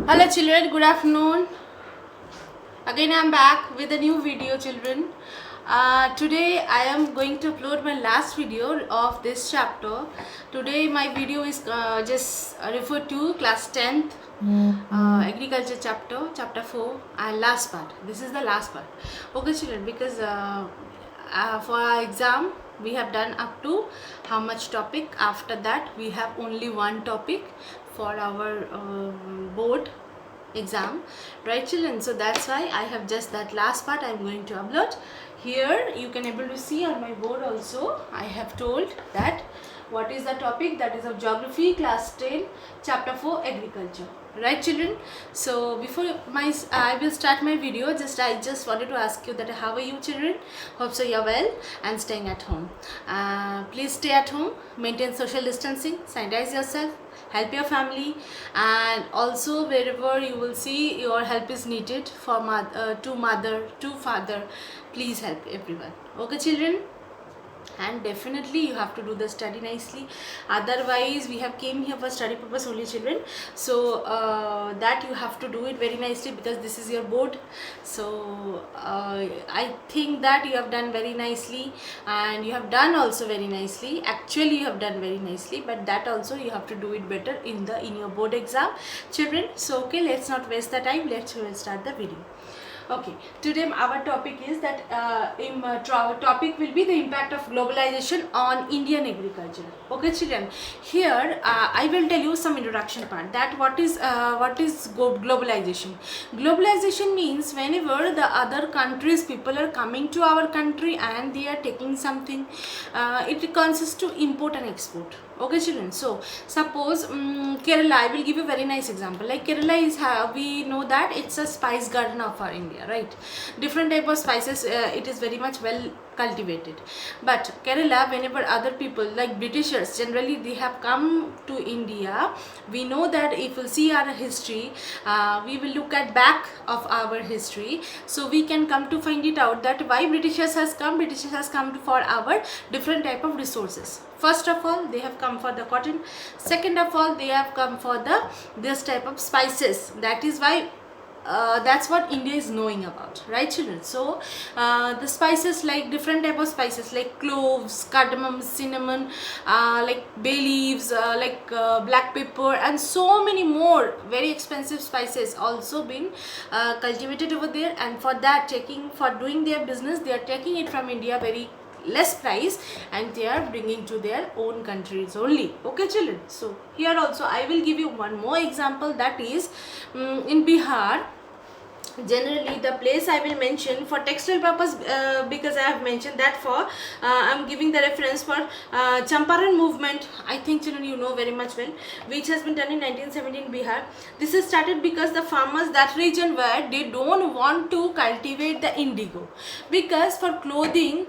Hello children, good afternoon. Again I am back with a new video children. Today I am going to upload my last video of this chapter. Today my video is just referred to class 10th agriculture chapter 4 and last part. This is the last part. Okay children, because for our exam we have done up to how much topic. After that we have only one topic for our board exam, right children? So that's why I have just that last part I'm going to upload. Here you can able to see on my board also I have told that what is the topic, that is of geography class 10 chapter 4 agriculture, right children? So before I will start my video, I just wanted to ask you that how are you children? Hope so you're well and staying at home. Please stay at home, maintain social distancing, sanitize yourself, help your family, and also wherever you will see your help is needed for mother to father, please help everyone. Okay children? And definitely you have to do the study nicely, otherwise we have came here for study purpose only children. So that you have to do it very nicely because this is your board. So I think that you have done very nicely and you have done also very nicely. Actually you have done very nicely, but that also you have to do it better in your board exam children. So okay, let's not waste the time, let's start the video. Okay, today our topic is that topic will be the impact of globalization on Indian agriculture. Okay children, here I will tell you some introduction part, that what is globalization. Globalization means whenever the other countries people are coming to our country and they are taking something, it consists to import and export. Okay children, so suppose Kerala, I will give you a very nice example. Like Kerala is we know that it's a spice garden of our India, right? Different type of spices, it is very much well cultivated. But Kerala, whenever other people like Britishers generally they have come to India, we know that if we'll see our history, we will look at back of our history, so we can come to find it out that why Britishers has come for our different type of resources. First of all, they have come for the cotton. Second of all, they have come for this type of spices. That is why that's what India is knowing about, right children? So the spices, like different type of spices like cloves, cardamom, cinnamon, like bay leaves, black pepper, and so many more very expensive spices also been cultivated over there. And for doing their business, they are taking it from India very less price and they are bringing to their own countries only. Okay children, so here also I will give you one more example, that is in Bihar. Generally the place I will mention for textile purpose, because I have mentioned that for I'm giving the reference for Champaran movement. I think children you know very much well, which has been done in 1917 Bihar. This is started because the farmers that region where they don't want to cultivate the indigo, because for clothing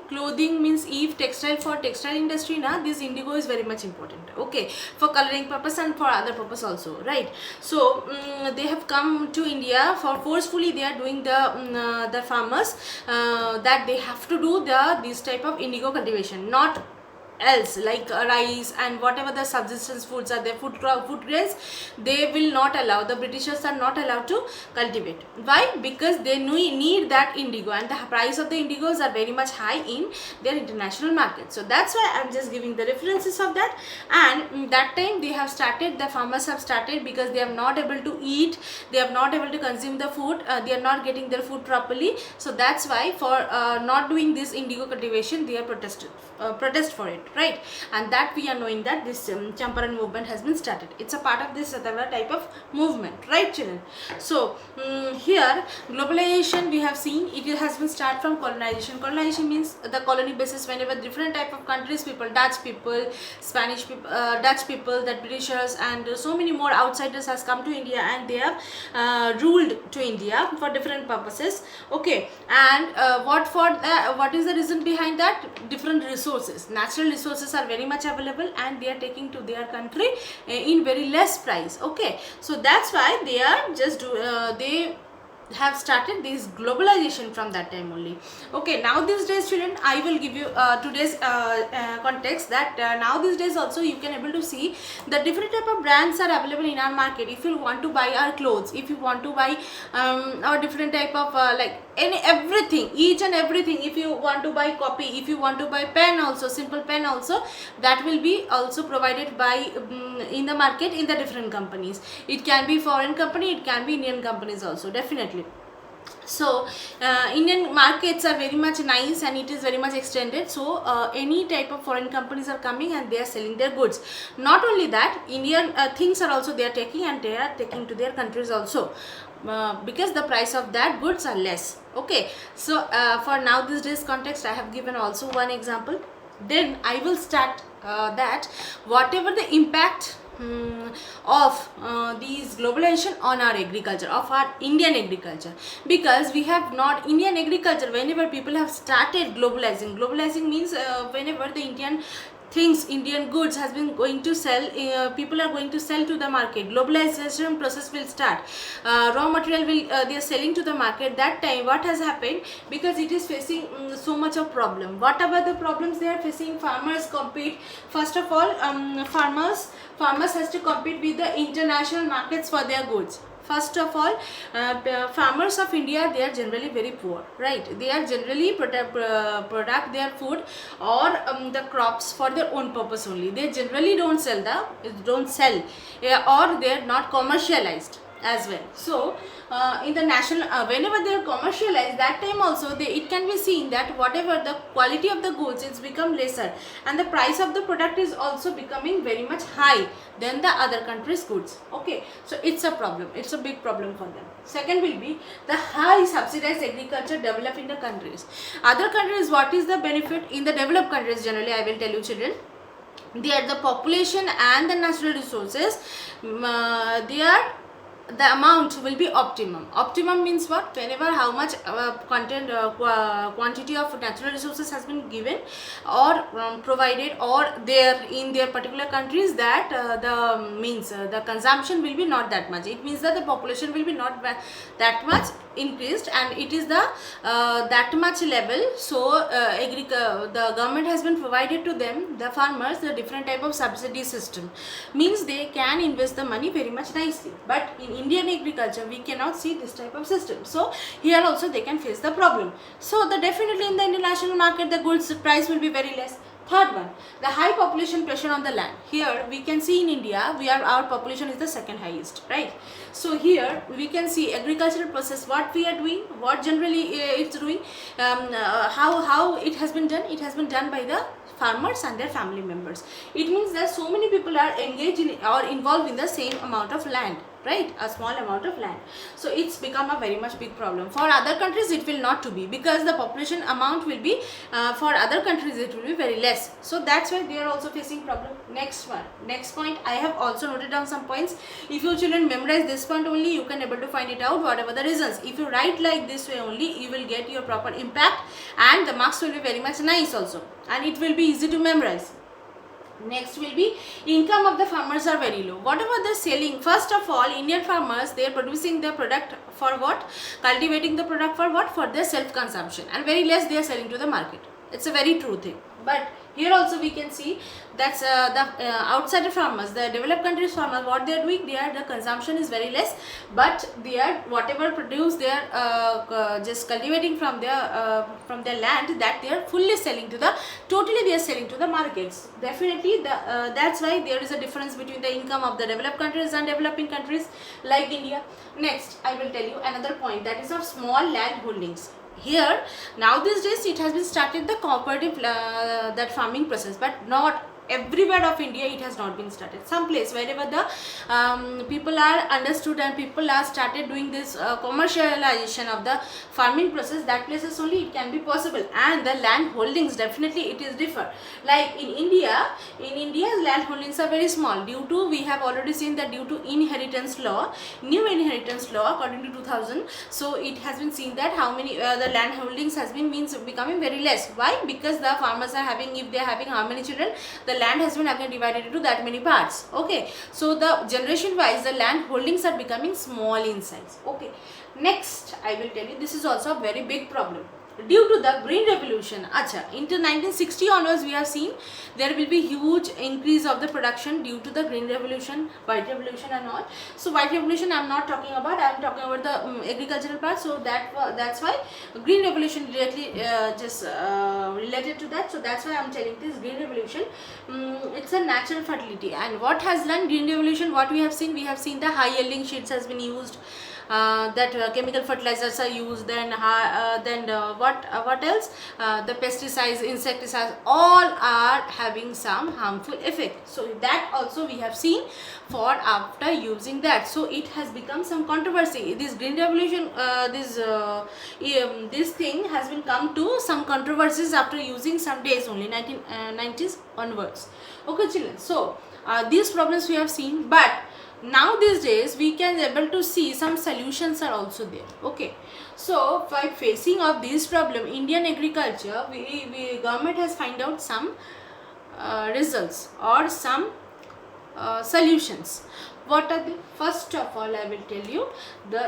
means if for textile industry now, this indigo is very much important, okay, for coloring purpose and for other purpose also, right? So they have come to India for forcefully they are doing the farmers that they have to do this type of indigo cultivation, not else like rice and whatever the subsistence foods are there, food grains, they will not allow, the Britishers are not allowed to cultivate. Why? Because they need that indigo and the price of the indigos are very much high in their international market. So that's why I'm just giving the references of that. And that time they have started, the farmers have started because they are not able to eat, they are not able to consume the food, they are not getting their food properly. So that's why for not doing this indigo cultivation they are protest for it, right? And that we are knowing that this Champaran movement has been started. It's a part of this other type of movement, right children? So here globalization we have seen, it has been start from colonization. Colonization means the colony basis, whenever different type of countries people, Dutch people, Spanish people, Dutch people, that Britishers and so many more outsiders has come to India and they have ruled to India for different purposes, okay. And what is the reason behind that? Different resources, natural resources are very much available and they are taking to their country in very less price, okay. So that's why they are just have started this globalization from that time only. Okay, now these days children, I will give you today's context that now these days also you can able to see the different type of brands are available in our market. If you want to buy our clothes, if you want to buy our different type of like everything, each and everything, if you want to buy copy, if you want to buy pen also, simple pen also, that will be also provided by in the market in the different companies. It can be foreign company, it can be Indian companies also, definitely. So Indian markets are very much nice and it is very much extended. So any type of foreign companies are coming and they are selling their goods. Not only that, Indian things are also they are taking, and they are taking to their countries also, because the price of that goods are less. Okay, so for now this days context I have given also one example. Then I will start that whatever the impact of these globalization on our agriculture, of our Indian agriculture, because we have not Indian agriculture. Whenever people have started globalizing means whenever the Indian things, Indian goods has been going to sell, people are going to sell to the market, globalization process will start, raw material will they are selling to the market. That time what has happened, because it is facing so much of problem. What about the problems they are facing? Farmers compete, first of all, farmers has to compete with the international markets for their goods. First of all, farmers of India, they are generally very poor, right? They are generally product their food or the crops for their own purpose only. They generally don't sell or they are not commercialized as well. So in the national, whenever they are commercialized, that time also it can be seen that whatever the quality of the goods, it's become lesser, and the price of the product is also becoming very much high than the other countries' goods. Okay, so it's a problem, it's a big problem for them. Second will be the high subsidized agriculture developed in the countries. Other countries, what is the benefit in the developed countries? Generally, I will tell you children, they are the population and the natural resources, they are, the amount will be optimum. Optimum means what? Whenever how much quantity of natural resources has been given or provided or there in their particular countries, that the consumption will be not that much. It means that the population will be not that much increased, and it is the that much level. So the government has been provided to them, the farmers, the different type of subsidy system, means they can invest the money very much nicely. But in Indian agriculture we cannot see this type of system, so here also they can face the problem. So the definitely in the international market the goods price will be very less. Third one, the high population pressure on the land. Here we can see in India, our population is the second highest, right? So here we can see agricultural process, what we are doing, what generally it's doing, how it has been done. It has been done by the farmers and their family members. It means that so many people are engaged in or involved in the same amount of land, right? A small amount of land. So it's become a very much big problem. For other countries it will not to be, because the population amount will be for other countries it will be very less. So that's why they are also facing problem. Next point, I have also noted down some points. If you children memorize this point only, you can able to find it out whatever the reasons. If you write like this way only, you will get your proper impact, and the marks will be very much nice also, and it will be easy to memorize. Next will be income of the farmers are very low. Whatever they're selling, first of all, Indian farmers, they are producing their product for what? Cultivating the product for what? For their self consumption, and very less they are selling to the market. It's a very true thing. But here also we can see that's the outsider farmers, the developed countries farmers, what they are doing, the consumption is very less, but they are whatever produce, they are just cultivating from their land, that they are fully selling to the, totally they are selling to the markets. Definitely that's why there is a difference between the income of the developed countries and developing countries like India. Next, I will tell you another point, that is of small land holdings. Here now these days it has been started the cooperative that farming process, but not everywhere of India it has not been started. Some place wherever the people are understood and people are started doing this commercialization of the farming process, that places only it can be possible. And the land holdings, definitely it is differ. Like in India's land holdings are very small, due to, we have already seen that due to inheritance law, new inheritance law according to 2000, so it has been seen that how many the land holdings has been becoming very less. Why? Because the farmers are having, if they are having how many children, the the land has been again divided into that many parts. Okay, so the generation wise the land holdings are becoming small in size. Okay, next I will tell you, this is also a very big problem due to the green revolution. Acha, into 1960 onwards we have seen there will be huge increase of the production due to the green revolution, white revolution and all. So white revolution I am not talking about, I am talking about the agricultural part. So that's why green revolution directly related to that. So that's why I am telling this green revolution. It's a natural fertility. And what has done green revolution, what we have seen the high yielding sheets has been used, that chemical fertilizers are used, then what else, the pesticides, insecticides, all are having some harmful effect. So that also we have seen for after using that. So it has become some controversy. This green revolution, this thing has been come to some controversies after using some days only, 1990s onwards. Okay children, so these problems we have seen, but now these days we can able to see some solutions are also there. Okay, so by facing of this problem, Indian agriculture, we government has find out some results or some solutions. What are they? First of all, I will tell you,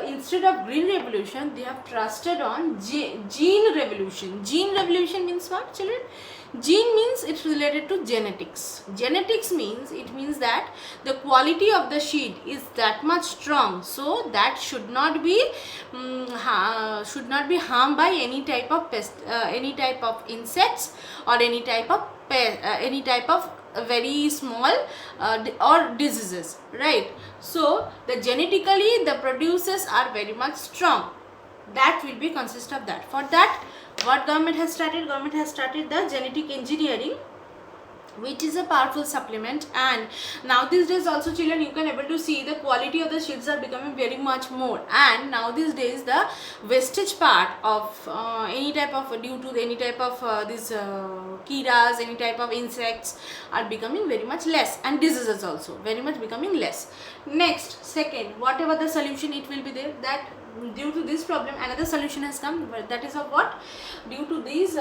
instead of green revolution they have trusted on gene revolution. Gene revolution means what, children? Gene means it's related to genetics. Genetics means it means that the quality of the seed is that much strong, so that should not be harmed by any type of pest, any type of insects, or any type of very small or diseases, right? So the genetically the producers are very much strong. That will be consist of that. For that, what government has started? Government has started the genetic engineering, which is a powerful supplement. And now these days also children, you can able to see the quality of the seeds are becoming very much more. And now these days the wastage part of any type of, due to any type of these kiras, any type of insects are becoming very much less, and diseases also very much becoming less. Next, second, whatever the solution it will be there, that due to this problem another solution has come. That is of what? Due to these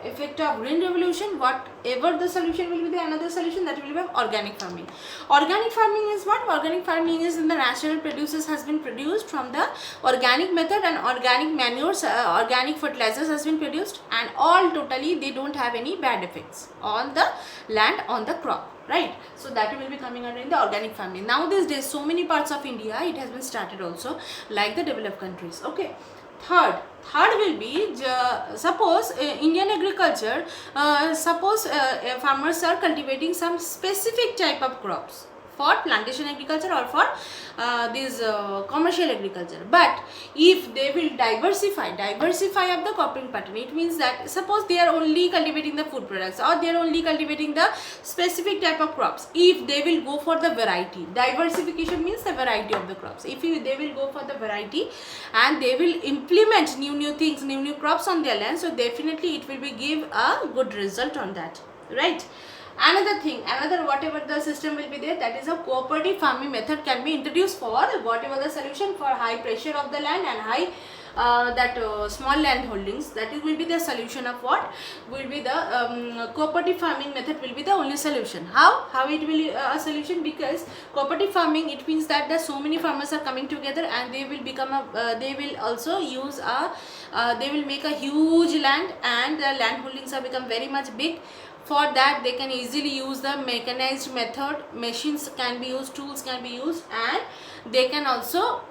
effect of green revolution, whatever the solution will be the another solution, that will be organic farming. Organic farming is what? Organic farming is in the natural produces has been produced from the organic method, and organic manures, organic fertilizers has been produced, and all totally they don't have any bad effects on the land, on the crop, right? So that will be coming under in the organic farming. Now these days so many parts of India it has been started also, like the developed countries. Okay, third will be, suppose Indian agriculture, suppose farmers are cultivating some specific type of crops for plantation agriculture or for this commercial agriculture, but if they will diversify of the cropping pattern, it means that suppose they are only cultivating the food products, or they are only cultivating the specific type of crops, if they will go for the variety, diversification means the variety of the crops, if they will go for the variety and they will implement new things, new crops on their land, so definitely it will be give a good result on that, right? Another thing, whatever the system will be there, that is a cooperative farming method can be introduced for whatever the solution for high pressure of the land and high small land holdings. That will be the solution of what will be the cooperative farming method will be the only solution. How it will a solution? Because cooperative farming, it means that the so many farmers are coming together and they will become they will also use they will make a huge land, and the land holdings have become very much big. For that they can easily use the mechanized method, machines can be used, tools can be used, and they can also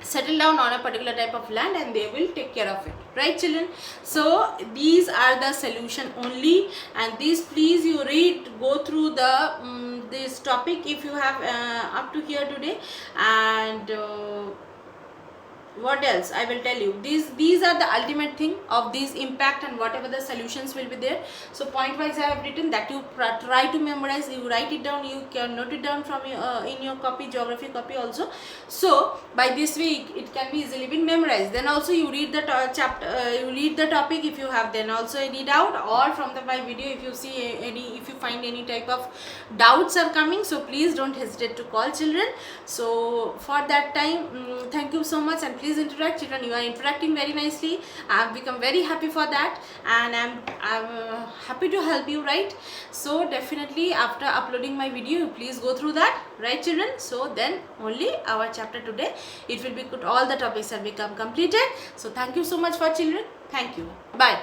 settle down on a particular type of land and they will take care of it, right children? So these are the solution only, and these please you read, go through the this topic if you have up to here today. And what else I will tell you, these are the ultimate thing of these impact and whatever the solutions will be there. So point wise I have written, that you try to memorize, you write it down, you can note it down from in your copy, geography copy also. So by this week it can be easily been memorized. Then also you read the chapter, you read the topic if you have, then also read out, or from my video if you see if you find any type of doubts are coming, so please don't hesitate to call children. So for that time, thank you so much, and please please interact. Children, you are interacting very nicely. I've become very happy for that, and I'm happy to help you, right? So definitely after uploading my video, please go through that, right children? So then only our chapter today, it will be good, all the topics have become completed. So thank you so much for children. Thank you. Bye.